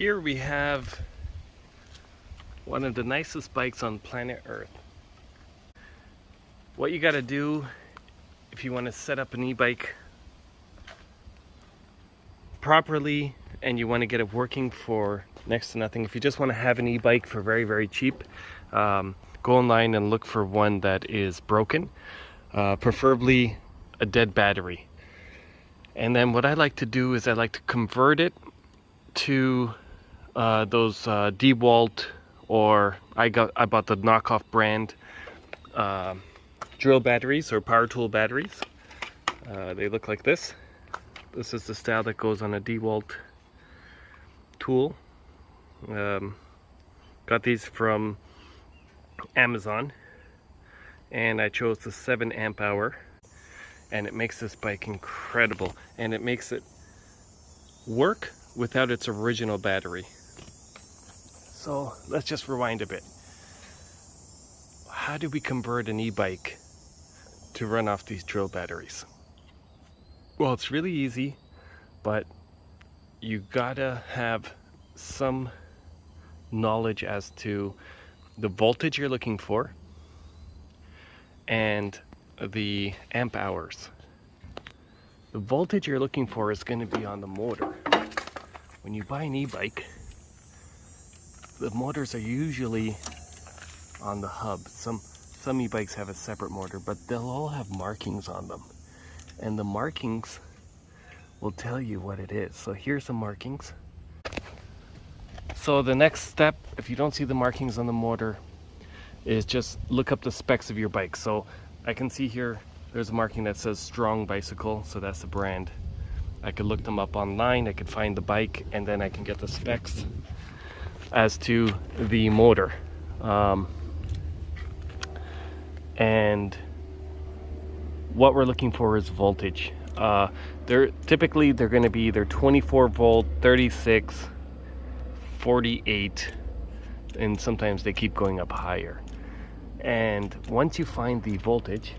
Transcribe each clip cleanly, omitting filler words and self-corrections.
Here we have one of the nicest bikes on planet Earth. What you gotta do if you want to set up an e-bike properly and you want to get it working for next to nothing, if you just want to have an e-bike for very, very cheap, go online and look for one that is broken, preferably a dead battery. And then what I like to do is I like to convert it to those DeWalt, or I bought the knockoff brand drill batteries or power tool batteries. They look like this. This is the style that goes on a DeWalt tool. Got these from Amazon, and I chose the 7 amp hour, and it makes this bike incredible, and it makes it work without its original battery. So let's just rewind a bit. How do we convert an e-bike to run off these drill batteries? Well, it's really easy, but you gotta have some knowledge as to the voltage you're looking for and the amp hours. The voltage you're looking for is going to be on the motor. When you buy an e-bike, the motors are usually on the hub. Some e-bikes have a separate motor, but they'll all have markings on them, and the markings will tell you what it is. So here's the markings. So the next step, if you don't see the markings on the motor, is just look up the specs of your bike. So I can see here there's a marking that says Strong Bicycle, so that's the brand. I could look them up online, I could find the bike, and then I can get the specs as to the motor. And what we're looking for is voltage. They're going to be either 24 volt, 36, 48, and sometimes they keep going up higher. And once you find the voltage,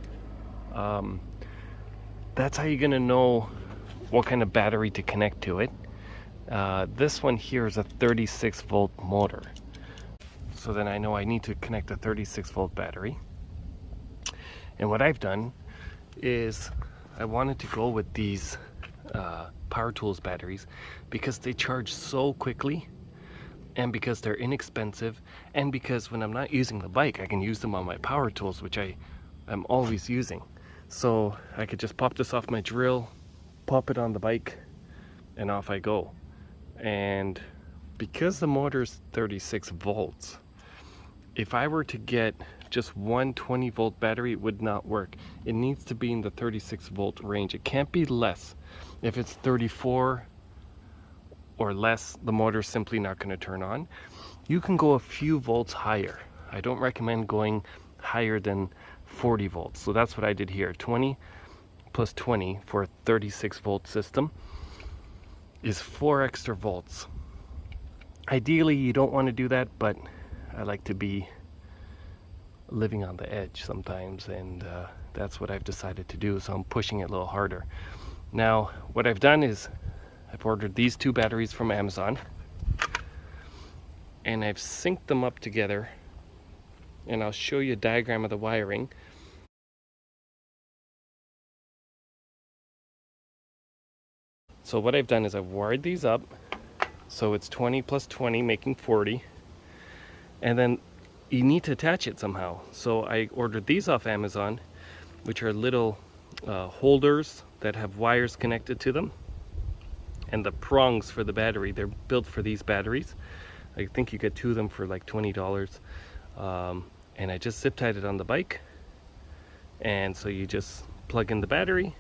that's how you're going to know what kind of battery to connect to it. This one here is a 36 volt motor, so then I know I need to connect a 36 volt battery. And what I've done is I wanted to go with these power tools batteries because they charge so quickly, and because they're inexpensive, and because when I'm not using the bike, I can use them on my power tools, which I'm always using. So I could just pop this off my drill, pop it on the bike, and off I go. And because the motor's 36 volts, if I were to get just one 20 volt battery, it would not work. It needs to be in the 36 volt range. It can't be less. If it's 34 or less, the motor's simply not going to turn on. You can go a few volts higher. I don't recommend going higher than 40 volts. So that's what I did here. 20 plus 20 for a 36 volt system is 4 extra volts. Ideally, you don't want to do that, but I like to be living on the edge sometimes, and that's what I've decided to do, so I'm pushing it a little harder. Now, what I've done is I've ordered these 2 batteries from Amazon, and I've synced them up together, and I'll show you a diagram of the wiring. So what I've done is I've wired these up, so it's 20 plus 20 making 40, and then you need to attach it somehow. So I ordered these off Amazon, which are little holders that have wires connected to them, and the prongs for the battery, they're built for these batteries. I think you get 2 of them for like $20, and I just zip tied it on the bike, and so you just plug in the battery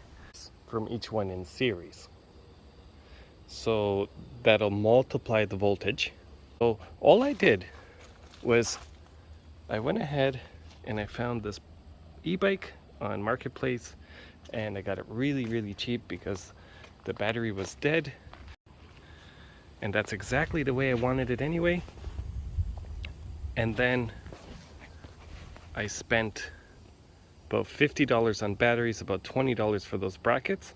from each one in series, so that'll multiply the voltage. So all I did was I went ahead and I found this e-bike on Marketplace, and I got it really, really cheap because the battery was dead, and that's exactly the way I wanted it anyway. And then I spent about $50 on batteries, about $20 for those brackets,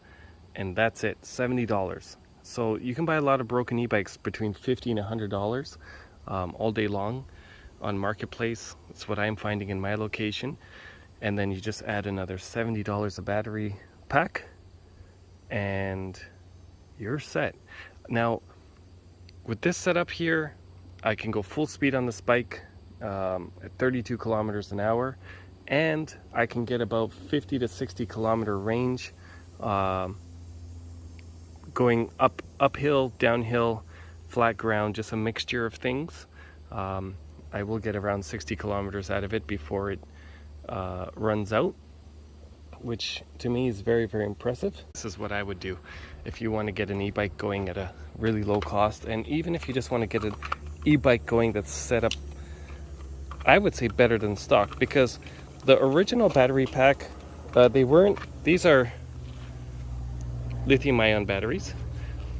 and that's it, $70. So you can buy a lot of broken e-bikes between $50 and $100 all day long on Marketplace. That's what I'm finding in my location. And then you just add another $70 a battery pack and you're set. Now with this setup here, I can go full speed on this bike at 32 kilometers an hour, and I can get about 50 to 60 kilometer range going uphill, downhill, flat ground, just a mixture of things. I will get around 60 kilometers out of it before it runs out, which to me is very, very impressive. This is what I would do if you want to get an e-bike going at a really low cost, and even if you just want to get an e-bike going that's set up, I would say better than stock, because the original battery pack, these are lithium-ion batteries.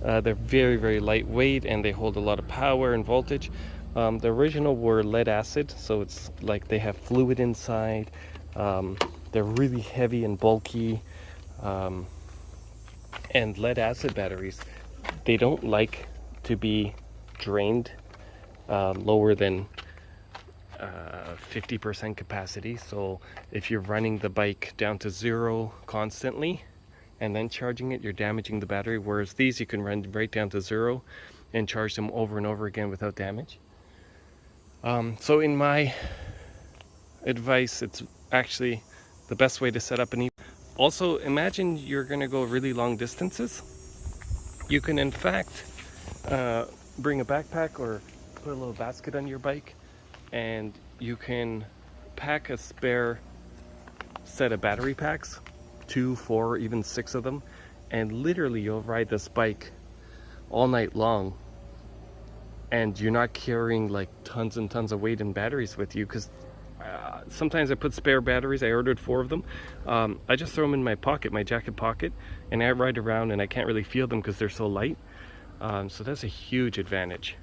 They're very, very lightweight and they hold a lot of power and voltage. The original were lead acid, so it's like they have fluid inside. They're really heavy and bulky, and lead acid batteries, they don't like to be drained lower than 50% capacity. So if you're running the bike down to zero constantly and then charging it, you're damaging the battery, whereas these you can run right down to zero and charge them over and over again without damage. So in my advice, it's actually the best way to set up an e-bike. Also, imagine you're going to go really long distances. You can in fact bring a backpack or put a little basket on your bike, and you can pack a spare set of battery packs, 2, 4, even 6 of them, and literally you'll ride this bike all night long, and you're not carrying like tons and tons of weight and batteries with you, because sometimes I put spare batteries. I ordered 4 of them. I just throw them in my pocket, my jacket pocket, and I ride around and I can't really feel them because they're so light. So that's a huge advantage.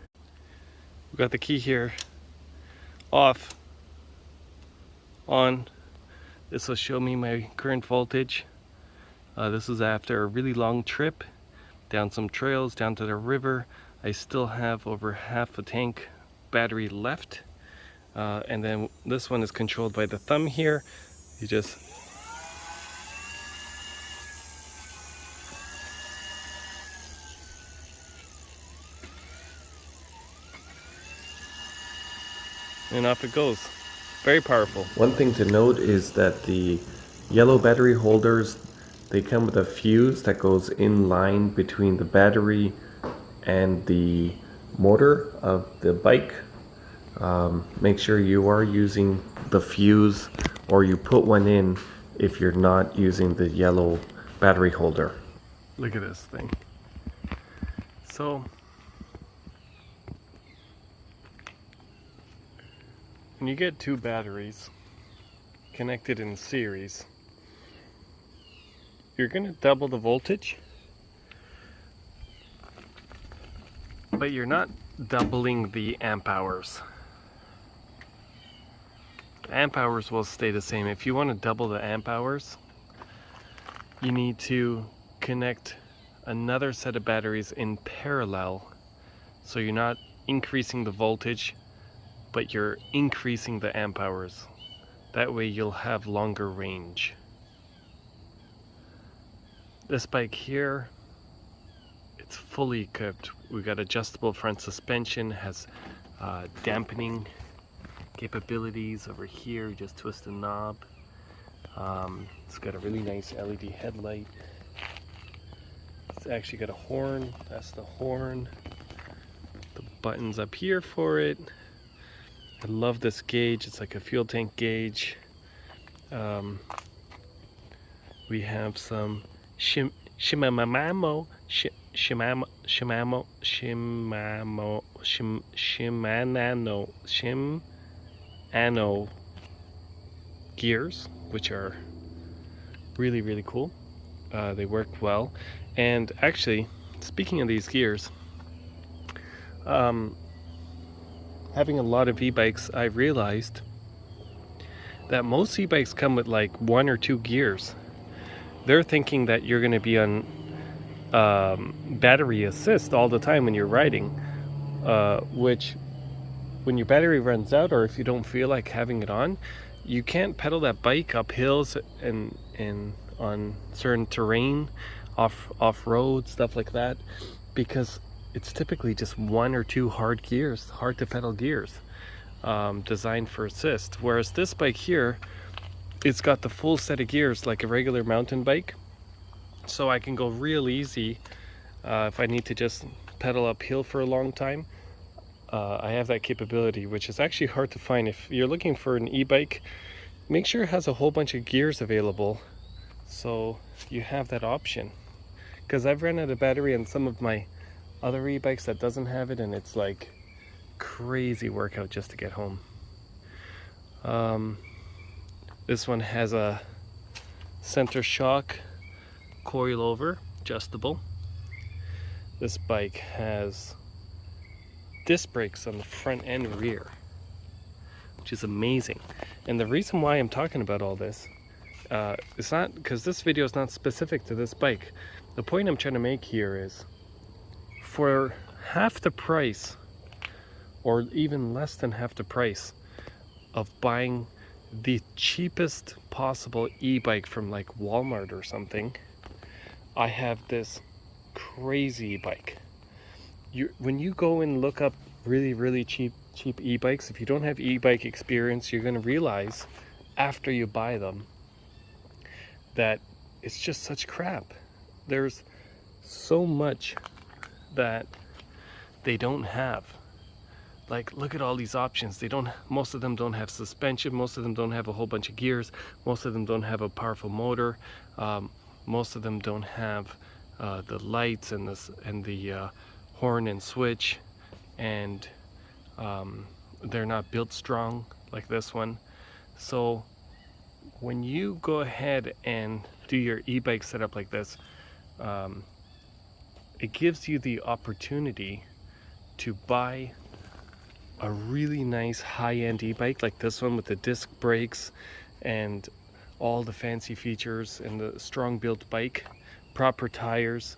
We've got the key here, off, on. This will show me my current voltage. This is after a really long trip down some trails, down to the river. I still have over half a tank battery left. And then this one is controlled by the thumb here. You just and off it goes. Very powerful. One thing to note is that the yellow battery holders, they come with a fuse that goes in line between the battery and the motor of the bike. Make sure you are using the fuse, or you put one in if you're not using the yellow battery holder. Look at this thing. So when you get 2 batteries connected in series, you're going to double the voltage, but you're not doubling the amp hours. Amp hours will stay the same. If you want to double the amp hours, you need to connect another set of batteries in parallel, so you're not increasing the voltage, but you're increasing the amp hours. That way you'll have longer range. This bike here, it's fully equipped. We've got adjustable front suspension, has dampening capabilities over here. You just twist the knob. It's got a really nice LED headlight. It's actually got a horn. That's the horn. The buttons up here for it. I love this gauge. It's like a fuel tank gauge. We have some Shimano gears, which are really, really cool. They work well. And actually, speaking of these gears, having a lot of e-bikes, I realized that most e-bikes come with like 1 or 2 gears. They're thinking that you're going to be on battery assist all the time when you're riding, which when your battery runs out, or if you don't feel like having it on, you can't pedal that bike up hills and on certain terrain, off road, stuff like that, because it's typically just one or two hard to pedal gears, designed for assist. Whereas this bike here, it's got the full set of gears like a regular mountain bike, so I can go real easy if I need to just pedal uphill for a long time. I have that capability, which is actually hard to find. If you're looking for an e-bike, make sure it has a whole bunch of gears available so you have that option, because I've run out of battery on some of my other e-bikes that doesn't have it, and it's like crazy workout just to get home. This one has a center shock coilover, adjustable. This bike has disc brakes on the front and rear, which is amazing. And the reason why I'm talking about all this, it's not because this video is not specific to this bike. The point I'm trying to make here is, for half the price, or even less than half the price of buying the cheapest possible e-bike from like Walmart or something, I have this crazy bike. When you go and look up really cheap e-bikes, if you don't have e-bike experience, you're going to realize after you buy them that it's just such crap. There's so much that they don't have. Like, look at all these options. Most of them don't have suspension, most of them don't have a whole bunch of gears, most of them don't have a powerful motor, most of them don't have the lights and the horn and switch, and they're not built strong like this one. So when you go ahead and do your e-bike setup like this, it gives you the opportunity to buy a really nice high-end e-bike like this one with the disc brakes and all the fancy features and the strong built bike, proper tires,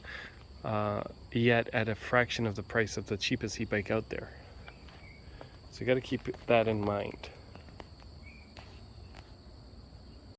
yet at a fraction of the price of the cheapest e-bike out there. So you got to keep that in mind.